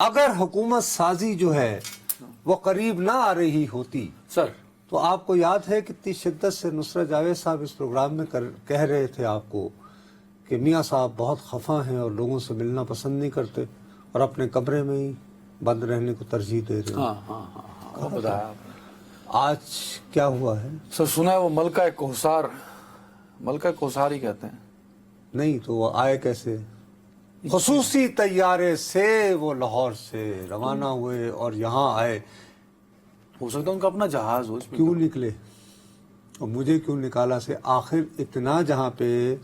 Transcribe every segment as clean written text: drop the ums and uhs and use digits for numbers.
اگر حکومت سازی جو ہے وہ قریب نہ آ رہی ہوتی سر تو آپ کو یاد ہے کتنی شدت سے نصرت جاوید صاحب اس پروگرام میں کہہ رہے تھے آپ کو کہ میاں صاحب بہت خفا ہیں اور لوگوں سے ملنا پسند نہیں کرتے اور اپنے کمرے میں ہی بند رہنے کو ترجیح دے رہے ہیں. ہاں وہ بتایا آپ نے. آج کیا ہوا ہے؟ سر سنا ہے وہ ملکہ کوثار ہی کہتے ہیں. نہیں تو وہ آئے کیسے؟ خصوصی طیارے سے وہ لاہور سے روانہ ہوئے اور یہاں آئے. ہو سکتا ہے ان کا اپنا جہاز ہو اس میں. کیوں نکلے اور مجھے کیوں نکالا سے؟ آخر اتنا جہاں پہ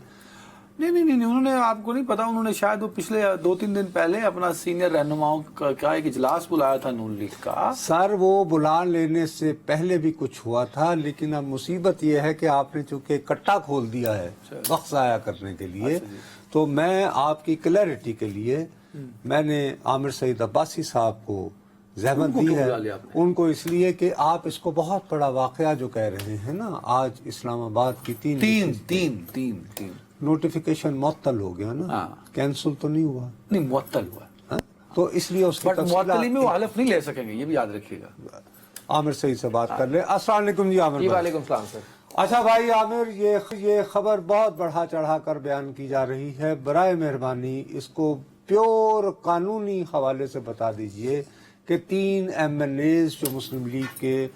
نہیں انہوں نے آپ کو نہیں پتا، انہوں نے شاید وہ پچھلے 2-3 دن پہلے اپنا سینئر رہنماؤں کا ایک اجلاس بلایا تھا نون لیگ کا. سر وہ بلا لینے سے پہلے بھی کچھ ہوا تھا، لیکن اب مصیبت یہ ہے کہ آپ نے چونکہ کٹا کھول دیا ہے وقت ضائع کرنے کے لیے. تو میں آپ کی کلیئرٹی کے لیے میں نے عامر سعید عباسی صاحب کو زحمت دی ہے. ان کو اس لیے کہ آپ اس کو بہت بڑا واقعہ جو کہہ رہے ہیں نا، آج اسلام آباد کی تین نوٹیفیکیشن معطل ہو گیا نا، کینسل تو نہیں ہوا؟ نہیں معطل ہوا تو اس لیے اس کی بٹ معطلی میں وہ حلف نہیں لے سکیں گے، یہ بھی یاد رکھیے گا. عامر سعید سے بات کر لیں. السلام علیکم جی عامر. وعلیکم السلام سر. اچھا بھائی عامر، یہ خبر بہت بڑھا چڑھا کر بیان کی جا رہی ہے، برائے مہربانی اس کو پیور قانونی حوالے سے بتا دیجئے کہ 3 MLAs جو مسلم لیگ کے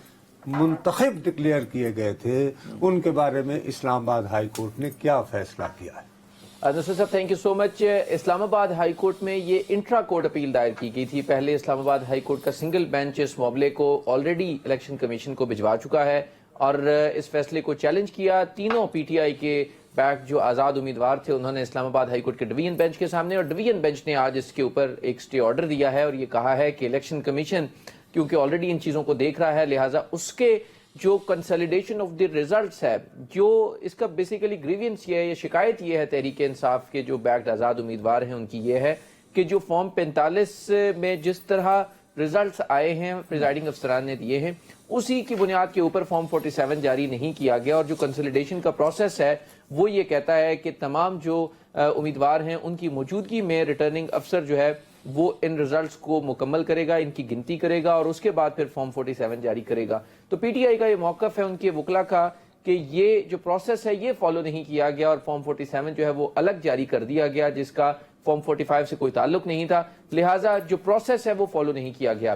منتخب ڈکلیئر کیے گئے تھے ان کے بارے میں اسلام آباد ہائی کورٹ نے کیا فیصلہ کیا ہے؟ نصر صاحب تھینک یو سو مچ. اسلام آباد ہائی کورٹ میں یہ انٹرا کورٹ اپیل دائر کی گئی تھی. پہلے اسلام آباد ہائی کورٹ کا سنگل بینچ اس معاملے کو آلریڈی الیکشن کمیشن کو بھجوا چکا ہے اور اس فیصلے کو چیلنج کیا. تینوں پی ٹی آئی کے بیک جو آزاد امیدوار تھے انہوں نے اسلام آباد ہائی کورٹ کے ڈویژن بینچ کے سامنے، اور ڈویژن بینچ نے آج اس کے اوپر ایک سٹے آرڈر دیا ہے اور یہ کہا ہے کہ الیکشن کمیشن کیونکہ آلریڈی ان چیزوں کو دیکھ رہا ہے، لہٰذا اس کے جو کنسالیڈیشن آف دی ریزلٹس ہے، جو اس کا بیسیکلی گریوینس یہ ہے، یہ شکایت یہ ہے تحریک انصاف کے جو بیکڈ آزاد امیدوار ہیں ان کی یہ ہے کہ جو فارم 45 میں جس طرح ریزلٹس آئے ہیں پریزائڈنگ افسران نے دیے ہیں اسی کی بنیاد کے اوپر فارم 47 جاری نہیں کیا گیا، اور جو کنسالیڈیشن کا پروسیس ہے وہ یہ کہتا ہے کہ تمام جو امیدوار ہیں ان کی موجودگی میں ریٹرننگ افسر جو ہے وہ ان ریزلٹس کو مکمل کرے گا، ان کی گنتی کرے گا اور اس کے بعد پھر فارم 47 جاری کرے گا. تو پی ٹی آئی کا یہ موقف ہے ان کے وکلا کا کہ یہ جو پروسیس ہے یہ فالو نہیں کیا گیا اور فارم 47 جو ہے وہ الگ جاری کر دیا گیا جس کا فارم 45 سے کوئی تعلق نہیں تھا، لہٰذا جو پروسیس ہے وہ فالو نہیں کیا گیا.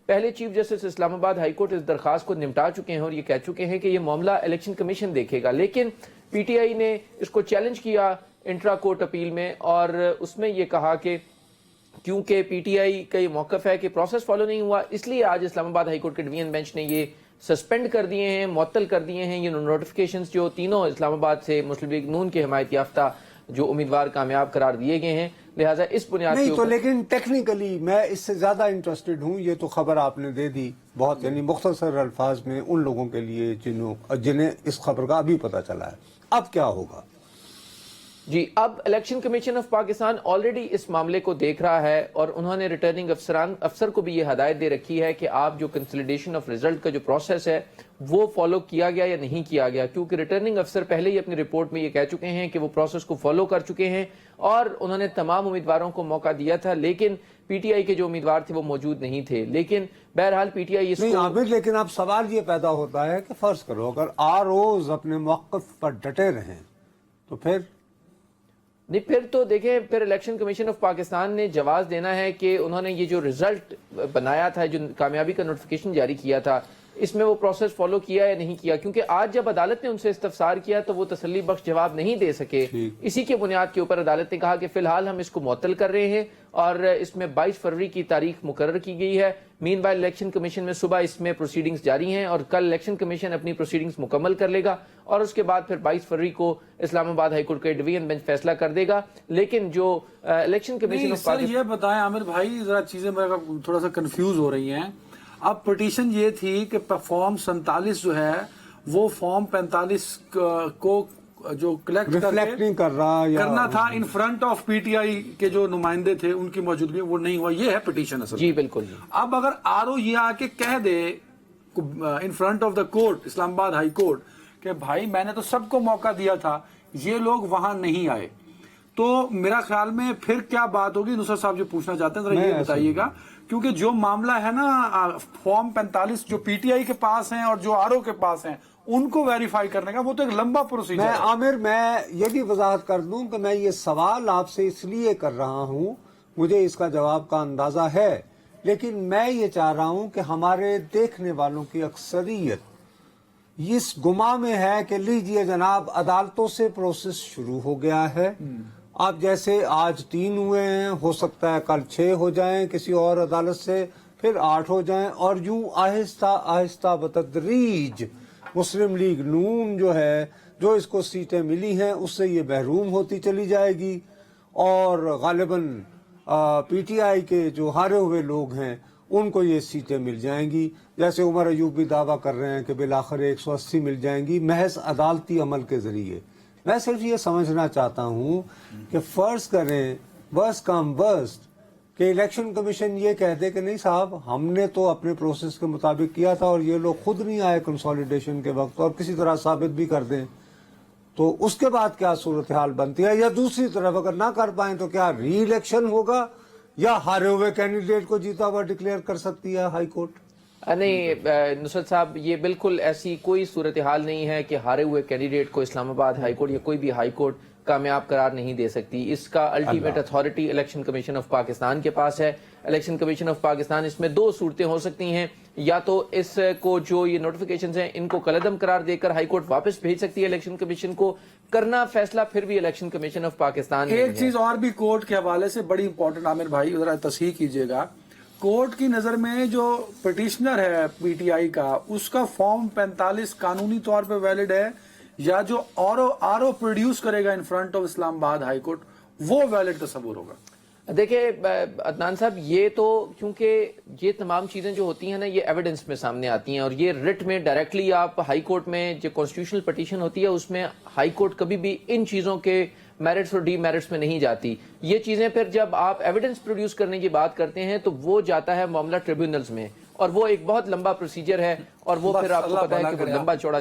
پہلے چیف جسٹس اسلام آباد ہائی کورٹ اس درخواست کو نمٹا چکے ہیں اور یہ کہہ چکے ہیں کہ یہ معاملہ الیکشن کمیشن دیکھے گا، لیکن پی ٹی آئی نے اس کو چیلنج کیا انٹرا کورٹ اپیل میں اور اس میں یہ کہا کہ کیونکہ پی ٹی آئی کا یہ موقف ہے کہ پروسیس فالو نہیں ہوا، اس لیے آج اسلام آباد ہائی کورٹ کے ڈویژن بینچ نے یہ سسپینڈ کر دیے ہیں، معطل کر دیے ہیں یہ نوٹیفیکیشنز جو تینوں اسلام آباد سے مسلم لیگ نون کے حمایت یافتہ جو امیدوار کامیاب قرار دیے گئے ہیں. لہٰذا اس بنیاد نہیں تو لیکن ٹیکنیکلی میں اس سے زیادہ انٹرسٹڈ ہوں. یہ تو خبر آپ نے دے دی بہت یعنی مختصر الفاظ میں ان لوگوں کے لیے جنہیں اس خبر کا ابھی پتہ چلا ہے. اب کیا ہوگا؟ جی اب election commission of Pakistan already اس معاملے کو دیکھ رہا ہے اور انہوں نے ریٹرننگ افسر کو بھی یہ ہدایت دے رکھی ہے کہ آپ جو کنسالیڈیشن آف ریزلٹ کا جو پروسیس ہے وہ فالو کیا گیا یا نہیں کیا گیا، کیونکہ ریٹرننگ افسر پہلے ہی اپنی رپورٹ میں یہ کہہ چکے ہیں کہ وہ پروسیس کو فالو کر چکے ہیں اور انہوں نے تمام امیدواروں کو موقع دیا تھا، لیکن پی ٹی آئی کے جو امیدوار تھے وہ موجود نہیں تھے. لیکن بہرحال پی ٹی آئی اس کو عامر، لیکن اب سوال یہ پیدا ہوتا ہے کہ فرض کرو اگر ROs اپنے موقف پر ڈٹے رہیں تو پھر نہیں، پھر تو دیکھیں پھر الیکشن کمیشن آف پاکستان نے جواز دینا ہے کہ انہوں نے یہ جو رزلٹ بنایا تھا، جو کامیابی کا نوٹیفیکیشن جاری کیا تھا، اس میں وہ پروسیس فالو کیا یا نہیں کیا، کیونکہ آج جب عدالت نے ان سے استفسار کیا تو وہ تسلی بخش جواب نہیں دے سکے. اسی کے بنیاد کے اوپر عدالت نے کہا کہ فی الحال ہم اس کو معطل کر رہے ہیں اور اس میں 22 فروری کی تاریخ مقرر کی گئی ہے. مین وائل الیکشن کمیشن میں صبح اس میں پروسیڈنگز جاری ہیں اور کل الیکشن کمیشن اپنی پروسیڈنگز مکمل کر لے گا اور اس کے بعد پھر 22 فروری کو اسلام آباد ہائی کورٹ کے ڈویژن بینچ فیصلہ کر دے گا. لیکن جو الیکشن کمیشن آف سر یہ بتائیں عامر بھائی، ذرا چیزیں تھوڑا سا کنفیوز ہو رہی ہیں. اب پٹیشن یہ تھی کہ فارم 47 جو ہے وہ فارم 45 کو جو کلیکٹ نہیں کر رہا کرنا تھا ان front of P T I کے جو نمائندے تھے ان کی موجودگی وہ نہیں ہوا، یہ ہے پٹیشن اصل. جی بالکل. اب اگر RO یہ آ کے کہہ دے in front of the court Islamabad high court کہ بھائی میں نے تو سب کو موقع دیا تھا، یہ لوگ وہاں نہیں آئے، تو میرا خیال میں پھر کیا بات ہوگی؟ نصرت صاحب جو پوچھنا چاہتے ہیں ذرا یہ بتائیے گا، کیونکہ جو معاملہ ہے نا فارم 45 جو پی ٹی آئی کے پاس ہیں اور جو آر او کے پاس ہیں ان کو ویریفائی کرنے کا، وہ تو ایک لمبا پروسیجر ہے۔ عامر میں یہ بھی وضاحت کر دوں کہ میں یہ سوال آپ سے اس لیے کر رہا ہوں، مجھے اس کا جواب کا اندازہ ہے، لیکن میں یہ چاہ رہا ہوں کہ ہمارے دیکھنے والوں کی اکثریت اس گما میں ہے کہ لیجئے جناب عدالتوں سے پروسیس شروع ہو گیا ہے، اب جیسے آج 3 ہوئے ہیں، ہو سکتا ہے کل 6 ہو جائیں کسی اور عدالت سے، پھر 8 ہو جائیں، اور یوں آہستہ آہستہ بتدریج مسلم لیگ نون جو ہے، جو اس کو سیٹیں ملی ہیں اس سے یہ محروم ہوتی چلی جائے گی، اور غالباً پی ٹی آئی کے جو ہارے ہوئے لوگ ہیں ان کو یہ سیٹیں مل جائیں گی، جیسے عمر ایوب بھی دعویٰ کر رہے ہیں کہ بالآخر 180 مل جائیں گی محض عدالتی عمل کے ذریعے۔ میں صرف یہ سمجھنا چاہتا ہوں کہ فرض کریں ورسٹ کم ورسٹ کہ الیکشن کمیشن یہ کہہ دے کہ نہیں صاحب ہم نے تو اپنے پروسیس کے مطابق کیا تھا اور یہ لوگ خود نہیں آئے کنسولیڈیشن کے وقت، اور کسی طرح ثابت بھی کر دیں، تو اس کے بعد کیا صورتحال بنتی ہے؟ یا دوسری طرف اگر نہ کر پائیں تو کیا ری الیکشن ہوگا، یا ہارے ہوئے کینڈیڈیٹ کو جیتا ہوا ڈکلیئر کر سکتی ہے ہائی کورٹ؟ نہیں نصرت صاحب، یہ بالکل ایسی کوئی صورتحال نہیں ہے کہ ہارے ہوئے کینڈیڈیٹ کو اسلام آباد ہائی کورٹ یا کوئی بھی ہائی کورٹ کامیاب قرار نہیں دے سکتی۔ اس کا ultimate authority election commission of Pakistan کے پاس ہے۔ الیکشن کمیشن آف پاکستان، اس میں 2 صورتیں ہو سکتی ہیں، یا تو اس کو جو یہ نوٹیفیکیشنز ہیں ان کو کالعدم قرار دے کر ہائی کورٹ واپس بھیج سکتی ہے الیکشن کمیشن کو، کرنا فیصلہ پھر بھی الیکشن کمیشن آف پاکستان۔ ایک چیز اور بھی کورٹ کے حوالے سے بڑی امپورٹنٹ، عامر بھائی ذرا تصحیح کیجئے گا، کورٹ کی نظر میں جو پٹیشنر ہے پی ٹی آئی کا، اس کا فارم 45 قانونی طور پہ ویلڈ ہے، یا جو آر او پروڈیوس کرے گا ان فرنٹ آف اسلام آباد ہائی کورٹ وہ ویلڈ تصور ہوگا؟ دیکھیں عدنان صاحب، یہ تو کیونکہ یہ تمام چیزیں جو ہوتی ہیں نا یہ ایویڈنس میں سامنے آتی ہیں، اور یہ رٹ میں ڈائریکٹلی آپ ہائی کورٹ میں جو کانسٹیٹیوشنل پٹیشن ہوتی ہے اس میں ہائی کورٹ کبھی بھی ان چیزوں کے میرٹس اور ڈی میرٹس میں نہیں جاتی۔ یہ چیزیں پھر جب آپ ایویڈنس پروڈیوس کرنے کی بات کرتے ہیں تو وہ جاتا ہے معاملہ ٹریبیونلز میں، اور وہ ایک بہت لمبا پروسیجر ہے، اور وہ پھر آپ کو پتا ہے کہ وہ لمبا چوڑا